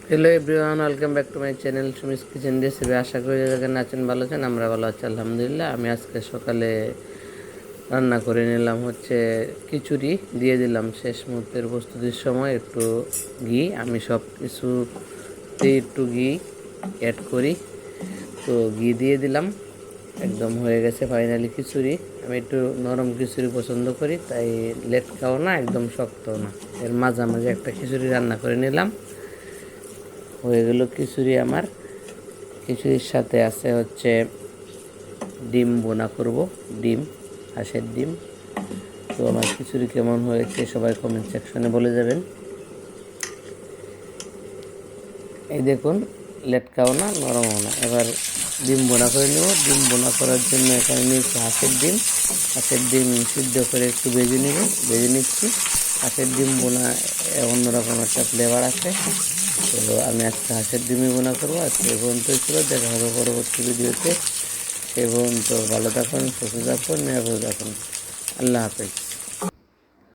Hello everyone, welcome back to my channel Sumi's kitchen recipe. আশা করি যেখানে আছেন ভালো আছেন, আমরা ভালো আছি আলহামদুলিল্লাহ। আমি আজকে সকালে রান্না করে নিলাম হচ্ছে খিচুড়ি, দিয়ে দিলাম শেষ মুহূর্তের প্রস্তুতির সময় একটু ঘি। আমি সব কিছুতে একটু ঘি অ্যাড করি, তো ঘি দিয়ে দিলাম। একদম হয়ে গেছে ফাইনালি খিচুড়ি। আমি একটু নরম খিচুড়ি পছন্দ করি, তাই লেটকাও না একদম শক্তও না, এর মাঝামাঝি একটা খিচুড়ি রান্না করে নিলাম। হয়ে গেল খিচুড়ি আমার। খিচুড়ির সাথে আছে হচ্ছে ডিম বোনা করব, ডিম, হাঁসের ডিম। তো আমার খিচুড়ি কেমন হয়েছে সবাই কমেন্ট সেকশনে বলে যাবেন। এই দেখুন, লেটকাও না নরমও না। এবার ডিম বোনা করে নেব। ডিম বোনা করার জন্য এখানে নিয়েছি হাঁসের ডিম। হাঁসের ডিম সিদ্ধ করে একটু ভেজে নিচ্ছি। হাঁসের ডিম বোনা অন্যরকম একটা ফ্লেভার আছে। তো আমি আজকে হাঁসের ডিমই বোনা করবো। আজকে এই পর্যন্তই ছিল, দেখা হবে পরবর্তী ভিডিওতে। সে পর্যন্ত ভালো থাকুন, সুস্থ থাকুন, নিরাপদে থাকুন। আল্লাহ হাফেজ।